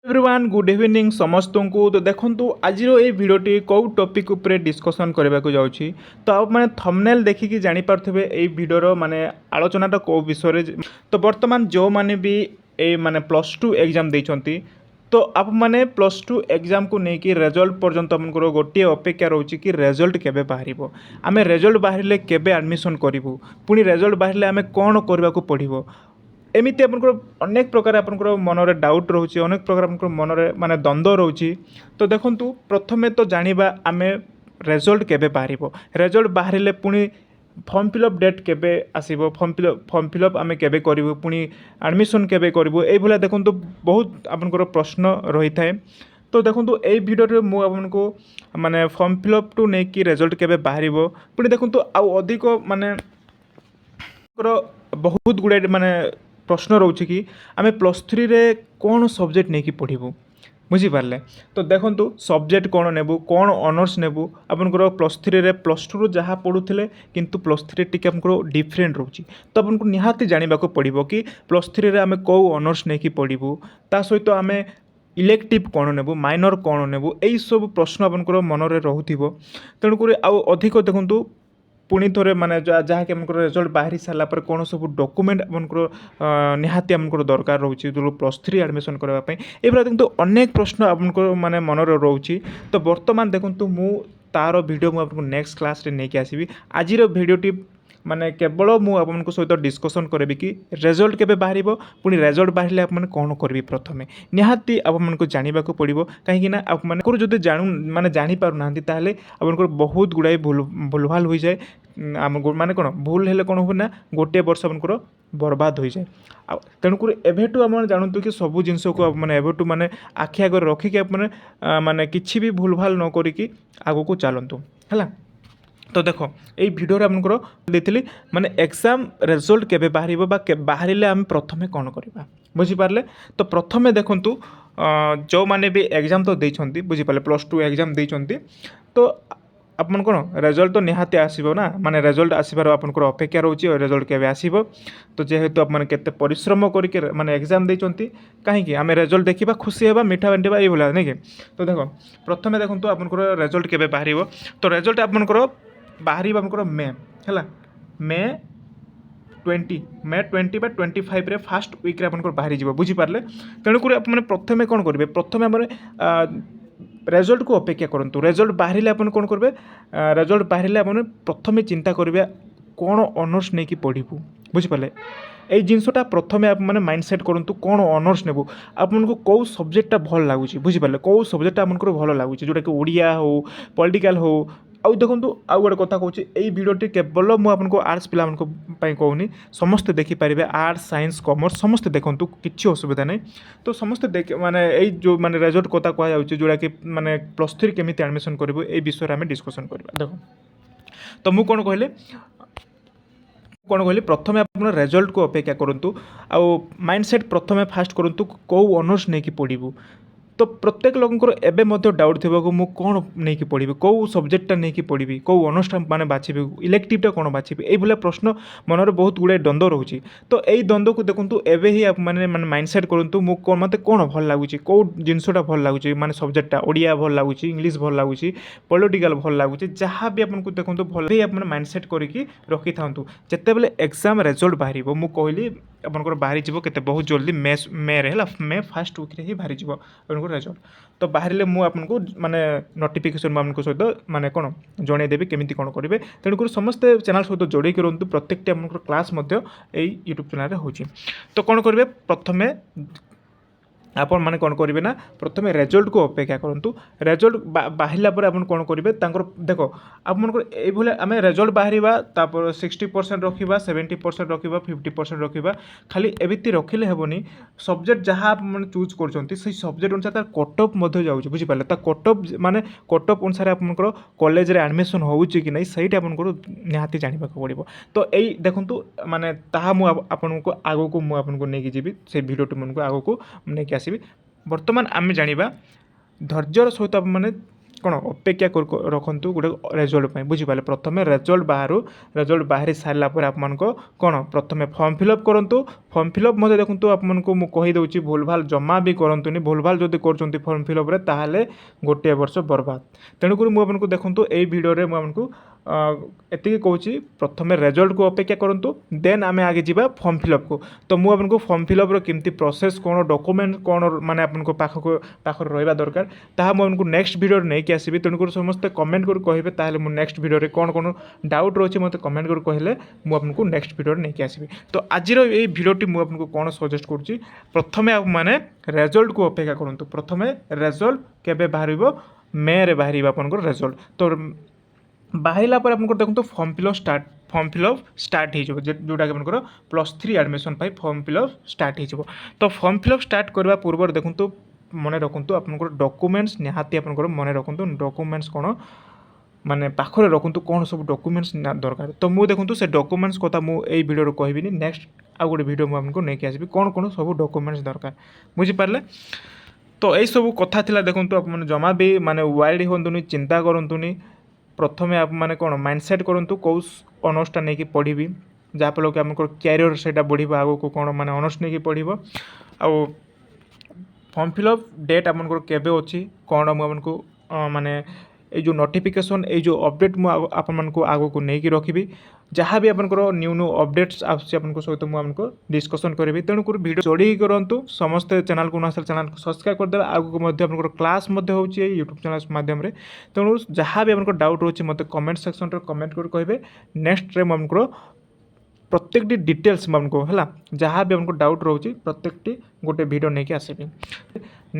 Everyone good evening समस्त को। तो देखो आज ये भिडटी कौ टॉपिक उपरे डिस्कसन करने को जाऊँगी। तो आप मैंने थंबनेल देखिकी जानीपारे ये भिडर माने आलोचनाटा कौ विषय। तो बर्तमान जो मैंने भी ए माने +2 एग्जाम देइछंती तो आप मैंने +2 एग्जाम को लेकिन रिजल्ट पर्यंत आमको गोटे अपेक्षा रोचे कि रिजल्ट केबे बाहर आम रिजल्ट बाहर केबे एडमिशन करूँ पुणी रिजल्ट बाहर आम कौन करने को पड़ो एमती आपंकर अनेक प्रकार आपंकर मनरे डाउट रोचे अनेक प्रकार आपंकर मनरे माने द्वंद्व रोचे। तो देखूँ प्रथमे तो जानिबा आमे रिजल्ट केबे बाहर रिजल्ट बाहर पुणी फॉर्म फिलअप डेट केबे आसीबो फॉर्म फिलअप आमे केबे करिवो पुणी एडमिशन केबे करिवो एई भला देखूँ बहुत आपनकर प्रश्न रही थाए। तो देखूँ ये भिडियो मु आपको माने फॉर्म फिलअप टू नहीं कि रिजल्ट केबे बाहर पुणी देखूँ आउ अधिक माने बहुत गुड़ाए माने प्रश्न रोचे कि आम +3 रे कौन सब्जेक्ट नहीं कि पढ़ू बुझीपारे। तो देखूँ सब्जेक्ट कौन नेबू कौन ऑनर्स नेबू आपनकर +3 रे +2 जहाँ पढ़ुले किंतु +3 टी आपको डिफरेंट रोचे। तो आपको निहाती जानवा पड़ो कि +3 रे आम कौ ऑनर्स नहीं कि पढ़ू ता सहित आम इलेक्टिव कौन नेबू माइनर कौन नेबू यही सब प्रश्न आपनकर मनरे रोथिबो। तेणुक आउ अधिक देखूँ पुणी थोड़े माने जहाँकि आमको रिजल्ट बाहरी सारा पर कौन सब डॉक्यूमेंट आमको निहाती आमको दरकार रोचे जो +3 एडमिशन करने ये देखो अनेक प्रश्न आपको माने मनरे रोचे। तो बर्तमान देखो मु तार वीडियो मुझे नेक्स्ट क्लास रे नहीं आसबि आज भिडियोटी माने केवल मुझे सहित डिस्कसन करी कि रिजल्ट केबे बाहर पुणी रिजल्ट बाहर आप कौन करी प्रथमे निहाती आपको जानवा पड़ो कहीं आप माने जो जानू माने जापर ना ताहले आपको बहुत गुड़ाए भूलभाल हो जाए आम माने कौन भूल हेले कौन हो ना गोटे वर्ष आपंकर बर्बाद हो जाए। तेणुक एभेटू आम जानतु कि सबू जिनस को मैंने एभेटू माने आखि आगे रखिक माने किसी भी भूल भाल न करिकी आगो को चलतु है। तो देख ये भिडियो आपंकर देती माने एग्जाम रिजल्ट केबे बाहर बाहर आम प्रथमे कौन करवा बुझीपारे। तो प्रथमे देखूँ जो मैंने भी एग्जाम तो देइछंती बुझीपारे +2 एग्जाम देइछंती तो आपन कौन रिजल्ट तो निहाती आसो ना माने रिजल्ट आसबार आपंकर अपेक्षा रोचे रिजल्ट केबे आसीबो। तो जेहेतु आप केते परिश्रम करके माने एग्जाम देइछंती कहीं आम रिजल्ट देखा खुशी हेबा मिठा बांटिबा ये भला नहीं कि। तो देख प्रथमे देखूँ आपंकर रिजल्ट केबे बाहर। तो रिजल्ट आपंकर बाहर आपंकर मे है मे 20 बा 25 फास्ट वीक आपंकर बाहरी जीव बुझीपारे। तेणुक आपने प्रथमे कौन करेंगे प्रथमे आम रिजल्ट को अपेक्षा करूँ रिजल्ट बाहर आप कौन करेंगे रिजल्ट बाहर आप प्रथमे चिंता करेंगे कौन ऑनर्स नहीं कि पढ़ू बुझीपारे। ये जिनसटा प्रथमे आप मैंने माइंडसेट करूँ कौन ऑनर्स नेबू आपको कौ सब्जेक्टा भल लगुच बुझीपारे कौ सब्जेक्टा आपको भल लगुच जोटा कि ओडिया हो पॉलिटिकल हो। आउ देखो आउ गोटे कथा कहूँ ये भिडियोटी केवल मुझे आर्ट्स पिला कहूनी समस्ते देखिपारे आर्ट्स साइंस कॉमर्स समस्ते देखूँ किसी असुविधा नहीं। तो समस्ते देख माने यही जो माने रिजल्ट कथा कहुच्छे जोटा कि माने +3 केमी एडमिशन करूँ ये विषय में डिस्कसन करवा। देखो तो मुझे कौन कहली प्रथमे आप रिजल्ट को अपेक्षा करूँ आउ माइंडसेट प्रथमे फास्ट करूँ कौ ऑनर्स नहीं कि पढ़ू। तो प्रत्येक लोगों एबे मध्य डाउट थी कि मुझे कौन नहीं कि पढ़ी कौ सब्जेक्टा नहीं कि पढ़ी कौ अनुष्ठान माने बाछी इलेक्टिवटा कौन बाछी ये प्रश्न मनरे बहुत गुड़ाए द्वंद्व रोचे। तो यही द्वंद्व को देखूँ एवं ही आप मैंने माइंडसेट करूँ मुझे कौन मत कौन भल लगुच कौ जिनसटा भल लगुच माने सब्जेक्टा ओडिया भल लगुच इंग्लीश भल लगुच पॉलिटिकल भल लगुच जहाँ भी आपको देखूँ भल ही आप माइंडसेट करके रखी था जिते बले एग्जाम रिजल्ट बाहर मुझे कहली आपंकर बाहरी जीव के बहुत जल्दी मे फास्ट वीक ही बाहरी जीव रिजल्ट। तो बाहर मुझे माने नोटिफिकेशन आपको सहित माने कौन जनईदेवी केमी कौन करेंगे। तेणुक समस्ते चैनल सहित जोड़ी रुहतु प्रत्येक आम क्लास यूट्यूब चैनल होची। तो कौन करेंगे प्रथमे आपण मैंने कौन करेंगे ना प्रथमे रिजल्ट को अपेक्षा करूँ रिजल्ट बाहर पर आप कौन करेंगे देख आपंकर आम रिजल्ट बाहर 60% रखा 70% रखा 50% रखा खाली एमती रखिले हेबनी सब्जेक्ट जहाँ आप चूज कर सब्जेक्ट अनुसार तार कट ऑफ जाऊँगी बुझीपारे। कट ऑफ माने कट ऑफ अनुसार आपंकर कॉलेज रे एडमिशन होउची कि नहीं सहीटा आपको निहाती जानवा पड़ो। तो यही देखूँ माने ताहा आपको आगो को मुझे नहीं जीवी से भिडियोटी मन को आगो को नहीं आसबि। बर्तमान आम जाना धैर्यर सहित आप मैंने କ'ଣ ଅପେକ୍ଷା ରଖନ୍ତୁ ଗୋଟେ ରେଜଲ୍ଟ ପାଇଁ ବୁଝିପାରିଲେ। ପ୍ରଥମେ ରେଜଲ୍ଟ ବାହାରି ସାରିଲା ପରେ ଆପଣଙ୍କ କ'ଣ ପ୍ରଥମେ ଫର୍ମ ଫିଲ୍ଅପ୍ କରନ୍ତୁ। ଫର୍ମ ଫିଲ୍ଅପ୍ ମଧ୍ୟ ଦେଖନ୍ତୁ ଆପଣଙ୍କୁ ମୁଁ କହିଦେଉଛି ଭୁଲଭାଲ ଜମା ବି କରନ୍ତୁନି। ଭୁଲଭାଲ ଯଦି କରୁଛନ୍ତି ଫର୍ମ ଫିଲ୍ଅପ୍ରେ ତାହେଲେ ଗୋଟିଏ ବର୍ଷ ବର୍ବାଦ। ତେଣୁକରି ମୁଁ ଆପଣଙ୍କୁ ଦେଖନ୍ତୁ ଏଇ ଭିଡ଼ିଓରେ ମୁଁ ଆପଣଙ୍କୁ ଏତିକି କହୁଛି ପ୍ରଥମେ ରେଜଲ୍ଟକୁ ଅପେକ୍ଷା କରନ୍ତୁ, ଦେନ୍ ଆମେ ଆଗେ ଯିବା ଫର୍ମ ଫିଲ୍ଅପ୍କୁ। ତ ମୁଁ ଆପଣଙ୍କୁ ଫର୍ମ ଫିଲ୍ଅପ୍ର କେମିତି ପ୍ରୋସେସ୍ କ'ଣ ଡକୁମେଣ୍ଟ କ'ଣ ମାନେ ଆପଣଙ୍କ ପାଖରେ ରହିବା ଦରକାର ତାହା ମୁଁ ଆପଣଙ୍କୁ ନେକ୍ସଟ ଭିଡ଼ିଓରେ ନେଇକି ଆସିବି। ତେଣୁକରି ସମସ୍ତେ କମେଣ୍ଟ କରି କହିବେ, ତାହେଲେ ମୁଁ ନେକ୍ସଟ ଭିଡ଼ିଓରେ କ'ଣ ଡାଉଟ୍ ରହିଛି ମୋତେ କମେଣ୍ଟ କରି କହିଲେ ମୁଁ ଆପଣଙ୍କୁ ନେକ୍ସଟ ଭିଡ଼ିଓରେ ନେଇକି ଆସିବି। ତ ଆଜିର ଏଇ ଭିଡ଼ିଓଟି ମୁଁ ଆପଣଙ୍କୁ କ'ଣ ସଜେଷ୍ଟ କରୁଛି, ପ୍ରଥମେ ଆପଣମାନେ ରେଜଲ୍ଟକୁ ଅପେକ୍ଷା କରନ୍ତୁ। ପ୍ରଥମେ ରେଜଲ୍ଟ କେବେ ବାହାରିବ, ମେରେ ବାହାରିବ ଆପଣଙ୍କର ରେଜଲ୍ଟ। ତ ବାହାରିଲା ପରେ ଆପଣଙ୍କର ଦେଖନ୍ତୁ ଫର୍ମ ଫିଲ୍ଅପ୍ ଷ୍ଟାର୍ଟ ହେଇଯିବ, ଯେଉଁଟାକି ଆପଣଙ୍କର +3 ଆଡ଼ମିସନ୍ ପାଇଁ ଫର୍ମ ଫିଲ୍ଅପ୍ ଷ୍ଟାର୍ଟ ହେଇଯିବ। ତ ଫର୍ମ ଫିଲ୍ଅପ୍ ଷ୍ଟାର୍ଟ କରିବା ପୂର୍ବରୁ ଦେଖନ୍ତୁ ମନେ ରଖନ୍ତୁ ଆପଣଙ୍କର ଡକୁମେଣ୍ଟସ୍ ନିହାତି ଆପଣଙ୍କର ମନେ ରଖନ୍ତୁ ଡକୁମେଣ୍ଟସ୍ କ'ଣ ମାନେ ପାଖରେ ରଖନ୍ତୁ କ'ଣ ସବୁ ଡକୁମେଣ୍ଟସ୍ ଦରକାର। ତ ମୁଁ ଦେଖନ୍ତୁ ସେ ଡକୁମେଣ୍ଟସ୍ କଥା ମୁଁ ଏଇ ଭିଡ଼ିଓରେ କହିବିନି, ନେକ୍ସଟ ଆଉ ଗୋଟେ ଭିଡ଼ିଓ ମୁଁ ଆପଣଙ୍କୁ ନେଇକି ଆସିବି କ'ଣ ସବୁ ଡକୁମେଣ୍ଟସ୍ ଦରକାର ବୁଝିପାରିଲେ। ତ ଏଇସବୁ କଥା ଥିଲା ଦେଖନ୍ତୁ ଆପଣମାନେ ଜମା ବି ମାନେ ୱାଇଲ୍ଡ ହୁଅନ୍ତୁନି, ଚିନ୍ତା କରନ୍ତୁନି। ପ୍ରଥମେ ଆପଣମାନେ କ'ଣ ମାଇଣ୍ଡସେଟ୍ କରନ୍ତୁ କେଉଁ ଅନର୍ସଟା ନେଇକି ପଢ଼ିବି, ଯାହାଫଳରେ କି ଆପଣଙ୍କର କ୍ୟାରିୟର ସେଇଟା ବଢ଼ିବ, ଆଗକୁ କ'ଣ ମାନେ ଅନର୍ସ ନେଇକି ପଢ଼ିବ। ଆଉ ଫର୍ମ ଫିଲ୍ଅପ୍ ଡେଟ୍ ଆପଣଙ୍କର କେବେ ଅଛି କ'ଣ ମୁଁ ଆପଣଙ୍କୁ ମାନେ ଏଇ ଯେଉଁ ନୋଟିଫିକେସନ୍ ଏଇ ଯେଉଁ ଅପଡ଼େଟ୍ ମୁଁ ଆପଣମାନଙ୍କୁ ଆଗକୁ ନେଇକି ରଖିବି। ଯାହା ବି ଆପଣଙ୍କର ନ୍ୟୁ ଅପଡ଼େଟ୍ସ ଆସୁଛି ଆପଣଙ୍କ ସହିତ ମୁଁ ଆପଣଙ୍କୁ ଡିସ୍କସନ୍ କରିବି। ତେଣୁକରି ଭିଡ଼ିଓ ଯୋଡ଼ିକି କରନ୍ତୁ, ସମସ୍ତେ ଚ୍ୟାନେଲକୁ ନ ଆସିଲେ ଚ୍ୟାନେଲକୁ ସବସ୍କ୍ରାଇବ୍ କରିଦେବେ। ଆଗକୁ ମଧ୍ୟ ଆପଣଙ୍କର କ୍ଲାସ୍ ମଧ୍ୟ ହେଉଛି ଏଇ ୟୁଟ୍ୟୁବ୍ ଚ୍ୟାନେଲ୍ ମାଧ୍ୟମରେ। ତେଣୁ ଯାହା ବି ଆପଣଙ୍କର ଡାଉଟ୍ ରହୁଛି ମୋତେ କମେଣ୍ଟ ସେକ୍ସନ୍ରେ କମେଣ୍ଟ କରି କହିବେ। ନେକ୍ସଟରେ ମୁଁ ଆପଣଙ୍କର ପ୍ରତ୍ୟେକଟି ଡିଟେଲ୍ସ ମୁଁ ଆପଣଙ୍କୁ ହେଲା ଯାହା ବି ଆପଣଙ୍କୁ ଡାଉଟ୍ ରହୁଛି ପ୍ରତ୍ୟେକଟି ଗୋଟେ ଭିଡ଼ିଓ ନେଇକି ଆସିବି।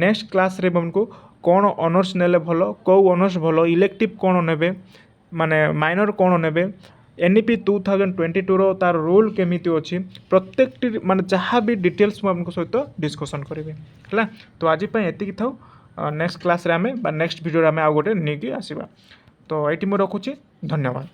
ନେକ୍ସଟ କ୍ଲାସ୍ରେ ମୁଁ ଆପଣଙ୍କୁ କ'ଣ ଅନର୍ସ ନେଲେ ଭଲ, କେଉଁ ଅନର୍ସ ଭଲ, ଇଲେକ୍ଟିଭ୍ କ'ଣ ନେବେ, ମାନେ ମାଇନର କ'ଣ ନେବେ, NEP 2022ର ତାର ରୁଲ୍ କେମିତି ଅଛି, ପ୍ରତ୍ୟେକଟି ମାନେ ଯାହା ବି ଡିଟେଲ୍ସ ମୁଁ ଆପଣଙ୍କ ସହିତ ଡିସ୍କସନ୍ କରିବି ହେଲା। ତ ଆଜି ପାଇଁ ଏତିକି ଥାଉ, ନେକ୍ସଟ କ୍ଲାସ୍ରେ ଆମେ ବା ନେକ୍ସଟ ଭିଡ଼ିଓରେ ଆମେ ଆଉ ଗୋଟେ ନେଇକି ଆସିବା। ତ ଏଇଠି ମୁଁ ରଖୁଛି, ଧନ୍ୟବାଦ।